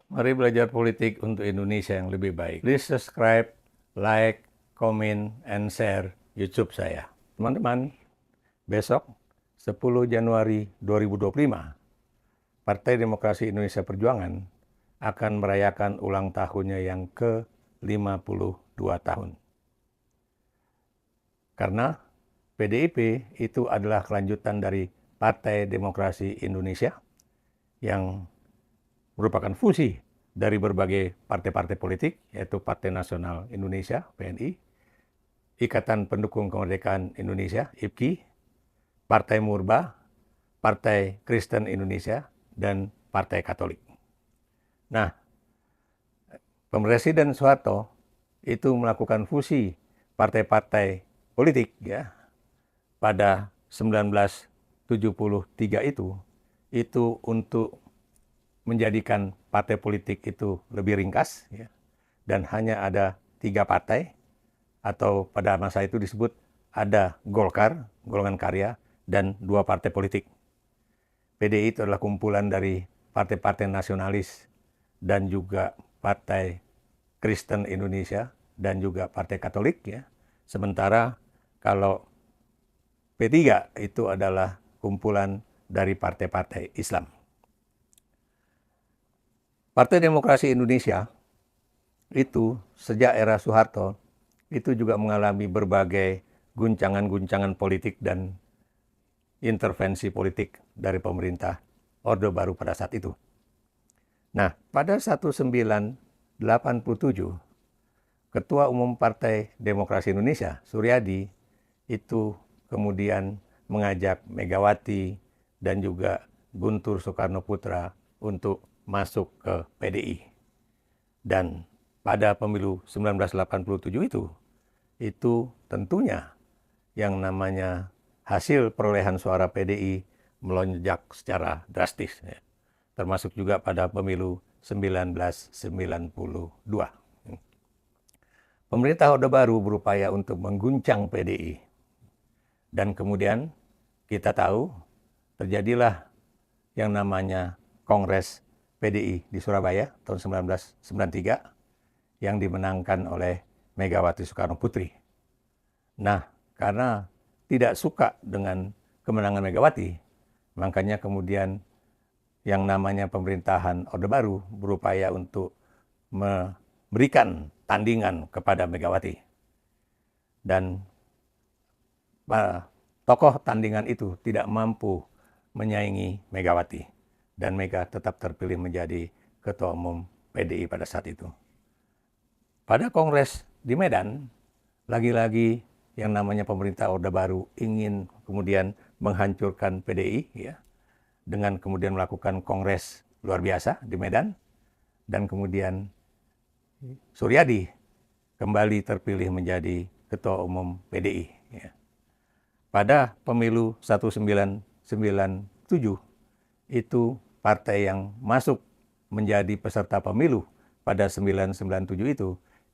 Mari belajar politik untuk Indonesia yang lebih baik. Please subscribe, like, comment, and share YouTube saya. Teman-teman, besok 10 Januari 2025, Partai Demokrasi Indonesia Perjuangan akan merayakan ulang tahunnya yang ke-52 tahun. Karena PDIP itu adalah kelanjutan dari Partai Demokrasi Indonesia yang merupakan fusi dari berbagai partai-partai politik, yaitu Partai Nasional Indonesia, PNI, Ikatan Pendukung Kemerdekaan Indonesia, IPKI, Partai Murba, Partai Kristen Indonesia, dan Partai Katolik. Nah, Presiden Soeharto itu melakukan fusi partai-partai politik ya pada 1973 itu untuk menjadikan partai politik itu lebih ringkas ya, dan hanya ada 3 partai, atau pada masa itu disebut ada Golkar, golongan karya, dan 2 partai politik. PDI itu adalah kumpulan dari partai-partai nasionalis dan juga Partai Kristen Indonesia dan juga Partai Katolik ya. Sementara kalau P3 itu adalah kumpulan dari partai-partai Islam. Partai Demokrasi Indonesia itu sejak era Soeharto itu juga mengalami berbagai guncangan-guncangan politik dan intervensi politik dari pemerintah Orde Baru pada saat itu. Nah, pada 1987, Ketua Umum Partai Demokrasi Indonesia, Suryadi, itu kemudian mengajak Megawati dan juga Guntur Soekarno Putra untuk masuk ke PDI. Dan pada pemilu 1987 itu tentunya yang namanya hasil perolehan suara PDI melonjak secara drastis, ya. Termasuk juga pada pemilu 1992. Pemerintah Orde Baru berupaya untuk mengguncang PDI. Dan kemudian kita tahu terjadilah yang namanya Kongres PDI di Surabaya tahun 1993 yang dimenangkan oleh Megawati Soekarno Putri. Nah, karena tidak suka dengan kemenangan Megawati, makanya kemudian yang namanya pemerintahan Orde Baru berupaya untuk memberikan tandingan kepada Megawati. Dan tokoh tandingan itu tidak mampu menyaingi Megawati. Dan Mega tetap terpilih menjadi Ketua Umum PDI pada saat itu. Pada Kongres di Medan, lagi-lagi yang namanya pemerintah Orde Baru ingin kemudian menghancurkan PDI ya, dengan kemudian melakukan kongres luar biasa di Medan, dan kemudian Suryadi kembali terpilih menjadi Ketua Umum PDI. Ya. Pada pemilu 1997 itu partai yang masuk menjadi peserta pemilu pada 1997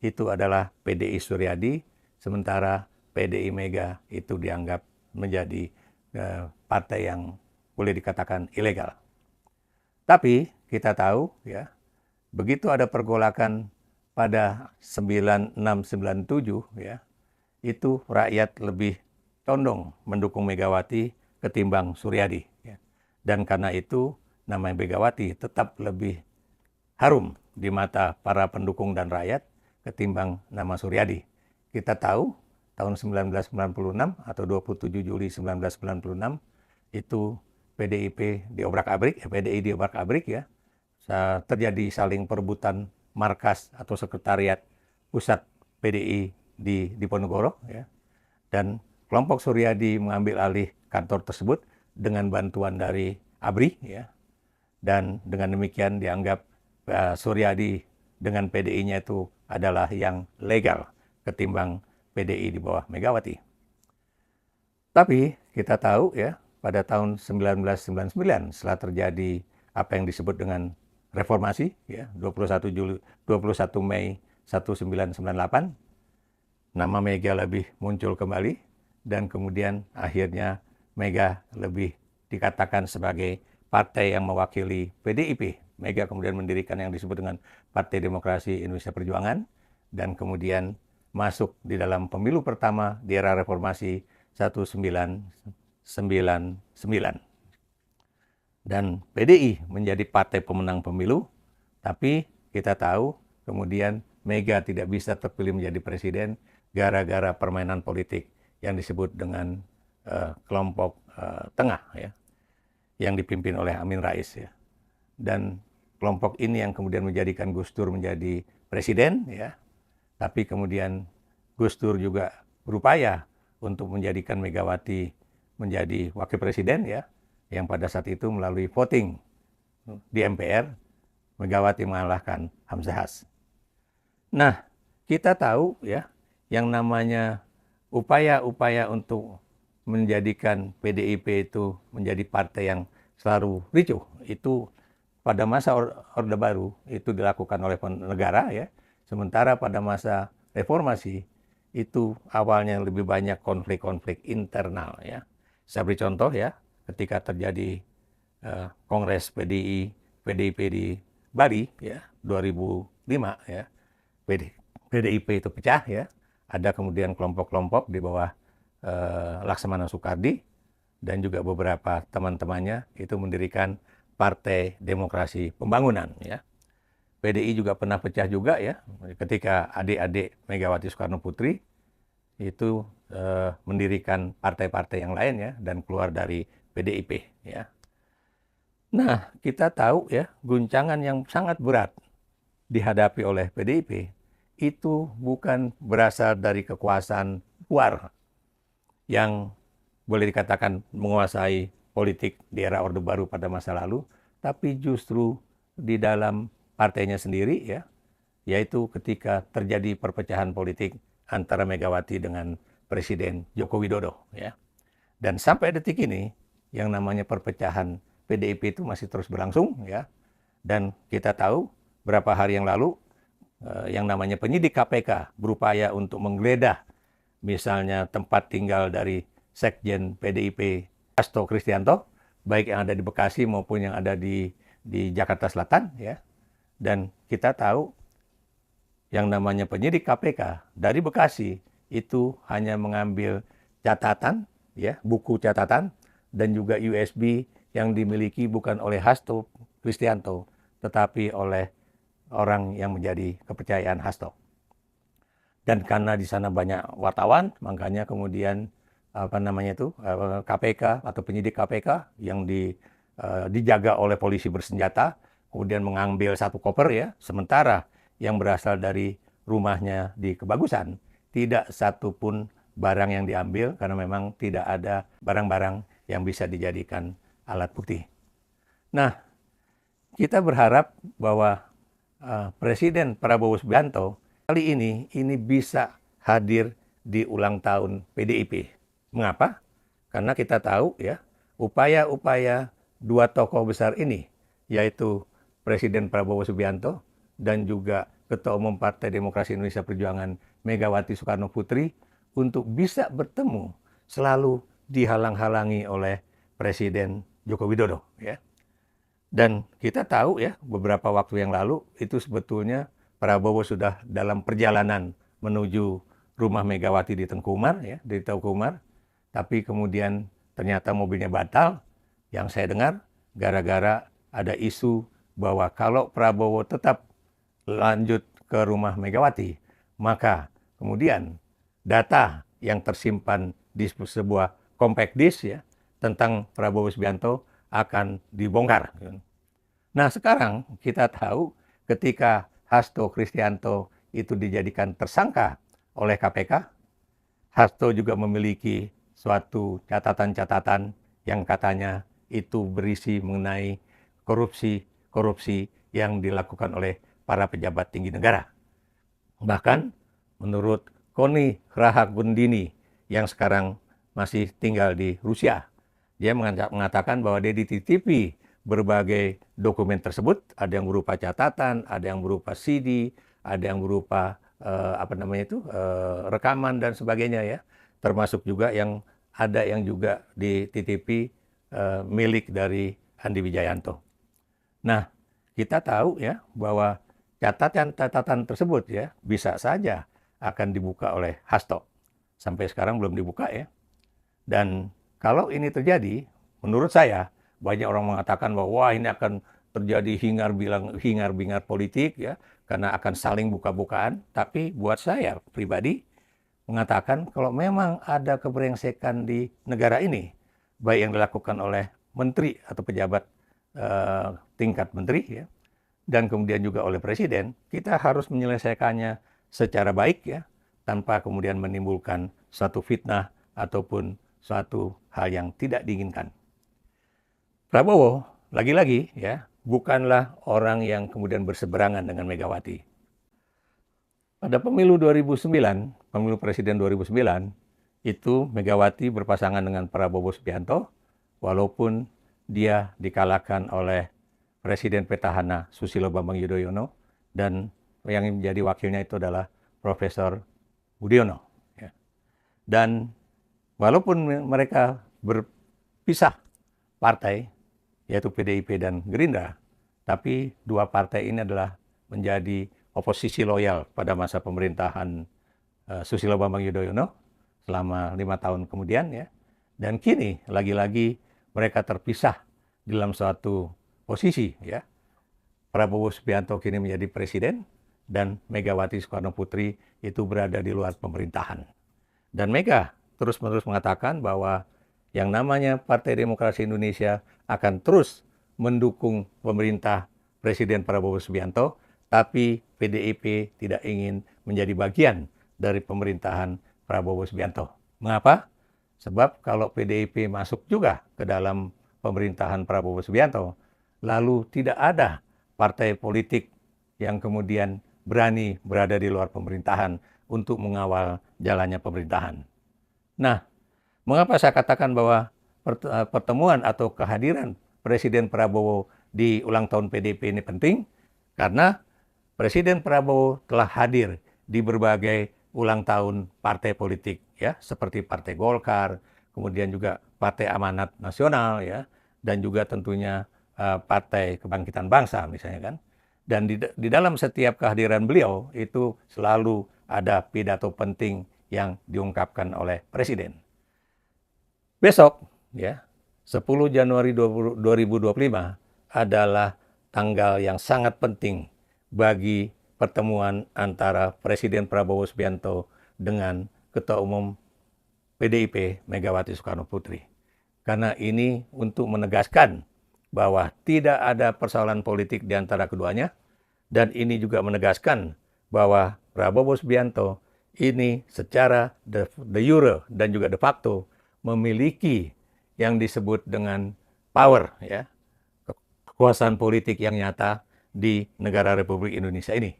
itu adalah PDI Suryadi, sementara PDI Mega itu dianggap menjadi partai yang boleh dikatakan ilegal. Tapi kita tahu ya, begitu ada pergolakan pada 9697 ya, itu rakyat lebih condong mendukung Megawati ketimbang Suryadi. Ya. Dan karena itu nama Megawati tetap lebih harum di mata para pendukung dan rakyat ketimbang nama Suryadi. Kita tahu tahun 1996 atau 27 Juli 1996 itu PDIP diobrak-abrik, PDI diobrak-abrik ya. Terjadi saling perebutan markas atau sekretariat pusat PDI di Diponegoro ya. Dan kelompok Suryadi mengambil alih kantor tersebut dengan bantuan dari ABRI ya. Dan dengan demikian dianggap Suryadi dengan PDI-nya itu adalah yang legal ketimbang PDI di bawah Megawati. Tapi kita tahu ya, pada tahun 1999 setelah terjadi apa yang disebut dengan reformasi ya, 21 Mei 1998, nama Mega lebih muncul kembali, dan kemudian akhirnya Mega lebih dikatakan sebagai partai yang mewakili PDIP Mega kemudian mendirikan yang disebut dengan Partai Demokrasi Indonesia Perjuangan, dan kemudian masuk di dalam pemilu pertama di era reformasi 1999. Dan PDI menjadi partai pemenang pemilu, tapi kita tahu kemudian Mega tidak bisa terpilih menjadi presiden gara-gara permainan politik yang disebut dengan kelompok tengah, ya, yang dipimpin oleh Amin Rais, ya. Dan kelompok ini yang kemudian menjadikan Gus Dur menjadi presiden, ya. Tapi kemudian Gus Dur juga berupaya untuk menjadikan Megawati menjadi wakil presiden, ya, yang pada saat itu melalui voting di MPR, Megawati mengalahkan Hamzahas. Nah, kita tahu, ya, yang namanya upaya-upaya untuk menjadikan PDIP itu menjadi partai yang selalu ricuh, itu pada masa Orde Baru itu dilakukan oleh negara, ya. Sementara pada masa reformasi itu awalnya lebih banyak konflik-konflik internal, ya. Saya beri contoh, ya, ketika terjadi Kongres PDIP di Bali, ya, 2005, ya. PDIP itu pecah, ya. Ada kemudian kelompok-kelompok di bawah Laksamana Soekardi dan juga beberapa teman-temannya itu mendirikan Partai Demokrasi Pembangunan, ya. PDI juga pernah pecah juga, ya, ketika adik-adik Megawati Soekarno Putri itu mendirikan partai-partai yang lain, ya, dan keluar dari PDIP, ya. Nah, kita tahu, ya, guncangan yang sangat berat dihadapi oleh PDIP itu bukan berasal dari kekuasaan luar yang boleh dikatakan menguasai politik di era Orde Baru pada masa lalu, tapi justru di dalam partainya sendiri, ya, yaitu ketika terjadi perpecahan politik antara Megawati dengan Presiden Joko Widodo, ya. Dan sampai detik ini yang namanya perpecahan PDIP itu masih terus berlangsung, ya. Dan kita tahu berapa hari yang lalu yang namanya penyidik KPK berupaya untuk menggeledah misalnya tempat tinggal dari Sekjen PDIP Hasto Kristianto, baik yang ada di Bekasi maupun yang ada di Jakarta Selatan, ya. Dan kita tahu yang namanya penyidik KPK dari Bekasi itu hanya mengambil catatan, ya, buku catatan, dan juga USB yang dimiliki bukan oleh Hasto Kristianto, tetapi oleh orang yang menjadi kepercayaan Hasto. Dan karena di sana banyak wartawan, makanya kemudian KPK atau penyidik KPK yang dijaga oleh polisi bersenjata, kemudian mengambil satu koper, ya, sementara yang berasal dari rumahnya di Kebagusan tidak satu pun barang yang diambil karena memang tidak ada barang-barang yang bisa dijadikan alat bukti. Nah, kita berharap bahwa Presiden Prabowo Subianto kali ini bisa hadir di ulang tahun PDIP. Mengapa? Karena kita tahu, ya, upaya-upaya dua tokoh besar ini, yaitu Presiden Prabowo Subianto dan juga Ketua Umum Partai Demokrasi Indonesia Perjuangan Megawati Soekarno Putri untuk bisa bertemu selalu dihalang-halangi oleh Presiden Joko Widodo, ya. Dan kita tahu, ya, beberapa waktu yang lalu itu sebetulnya Prabowo sudah dalam perjalanan menuju rumah Megawati di Tengku Umar, ya, di Tengku Umar. Tapi kemudian ternyata mobilnya batal. Yang saya dengar gara-gara ada isu bahwa kalau Prabowo tetap lanjut ke rumah Megawati, maka kemudian data yang tersimpan di sebuah compact disk, ya, tentang Prabowo Subianto akan dibongkar. Nah, sekarang kita tahu ketika Hasto Kristianto itu dijadikan tersangka oleh KPK, Hasto juga memiliki suatu catatan-catatan yang katanya itu berisi mengenai korupsi yang dilakukan oleh para pejabat tinggi negara. Bahkan menurut Koni Rahakundini yang sekarang masih tinggal di Rusia, dia mengatakan bahwa dia dititipi berbagai dokumen tersebut, ada yang berupa catatan, ada yang berupa CD, ada yang berupa rekaman dan sebagainya, ya. Termasuk juga yang juga dititipi milik dari Andi Wijayanto. Nah, kita tahu ya bahwa catatan tersebut ya bisa saja akan dibuka oleh Hasto. Sampai sekarang belum dibuka ya. Dan kalau ini terjadi, menurut saya banyak orang mengatakan bahwa wah ini akan terjadi hingar-bingar politik ya, karena akan saling buka-bukaan. Tapi buat saya pribadi mengatakan kalau memang ada kebrengsekan di negara ini, baik yang dilakukan oleh menteri atau pejabat tingkat menteri ya, dan kemudian juga oleh presiden, kita harus menyelesaikannya secara baik ya, tanpa kemudian menimbulkan suatu fitnah ataupun suatu hal yang tidak diinginkan. Prabowo, lagi-lagi ya, bukanlah orang yang kemudian berseberangan dengan Megawati. Pada pemilu 2009, pemilu presiden 2009, itu Megawati berpasangan dengan Prabowo Subianto, walaupun dia dikalahkan oleh Presiden Petahana Susilo Bambang Yudhoyono, dan yang menjadi wakilnya itu adalah Profesor Budiono. Ya. Dan walaupun mereka berpisah partai, yaitu PDIP dan Gerindra, tapi dua partai ini adalah menjadi oposisi loyal pada masa pemerintahan Susilo Bambang Yudhoyono selama 5 tahun kemudian ya. Dan kini lagi-lagi mereka terpisah dalam suatu posisi ya. Prabowo Subianto kini menjadi presiden dan Megawati Soekarno Putri itu berada di luar pemerintahan. Dan Mega terus-menerus mengatakan bahwa yang namanya Partai Demokrasi Indonesia akan terus mendukung pemerintah Presiden Prabowo Subianto, tapi PDIP tidak ingin menjadi bagian dari pemerintahan Prabowo Subianto. Mengapa? Sebab kalau PDIP masuk juga ke dalam pemerintahan Prabowo Subianto, lalu tidak ada partai politik yang kemudian berani berada di luar pemerintahan untuk mengawal jalannya pemerintahan. Nah, mengapa saya katakan bahwa pertemuan atau kehadiran Presiden Prabowo di ulang tahun PDIP ini penting? Karena Presiden Prabowo telah hadir di berbagai ulang tahun partai politik ya, seperti Partai Golkar, kemudian juga Partai Amanat Nasional ya, dan juga tentunya Partai Kebangkitan Bangsa misalnya kan. Dan di dalam setiap kehadiran beliau itu selalu ada pidato penting yang diungkapkan oleh Presiden. Besok ya, 10 Januari 2025 adalah tanggal yang sangat penting bagi pertemuan antara Presiden Prabowo Subianto dengan Ketua Umum PDIP Megawati Soekarno Putri. Karena ini untuk menegaskan bahwa tidak ada persoalan politik di antara keduanya, dan ini juga menegaskan bahwa Prabowo Subianto ini secara de jure dan juga de facto memiliki yang disebut dengan power ya, kekuasaan politik yang nyata di negara Republik Indonesia ini.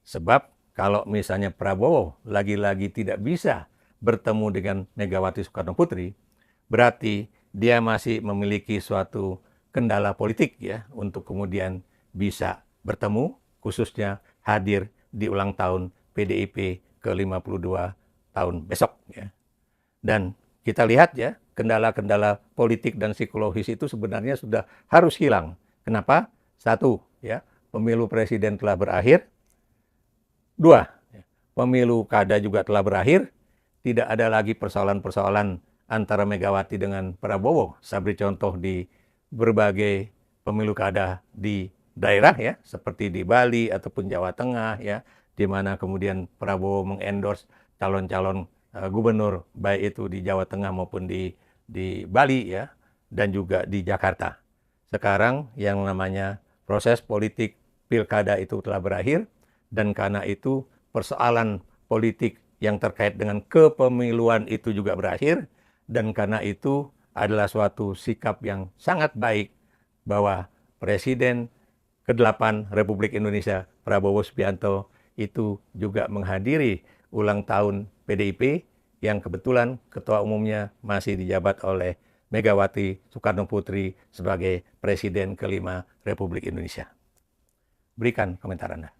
Sebab kalau misalnya Prabowo lagi-lagi tidak bisa bertemu dengan Megawati Soekarno Putri, berarti dia masih memiliki suatu kendala politik ya untuk kemudian bisa bertemu, khususnya hadir di ulang tahun PDIP ke-52 tahun besok ya. Dan kita lihat ya, kendala-kendala politik dan psikologis itu sebenarnya sudah harus hilang. Kenapa? Satu, ya, pemilu presiden telah berakhir. Dua, pemilu kada juga telah berakhir. Tidak ada lagi persoalan-persoalan antara Megawati dengan Prabowo. Saya beri contoh di berbagai pemilu kada di daerah ya, seperti di Bali ataupun Jawa Tengah ya, di mana kemudian Prabowo mengendorse calon-calon gubernur baik itu di Jawa Tengah maupun di Bali ya, dan juga di Jakarta. Sekarang yang namanya proses politik pilkada itu telah berakhir, dan karena itu persoalan politik yang terkait dengan kepemiluan itu juga berakhir, dan karena itu adalah suatu sikap yang sangat baik bahwa Presiden ke-8 Republik Indonesia Prabowo Subianto itu juga menghadiri ulang tahun PDIP yang kebetulan ketua umumnya masih dijabat oleh Megawati Soekarno Putri sebagai Presiden ke-5 Republik Indonesia. Berikan komentar Anda.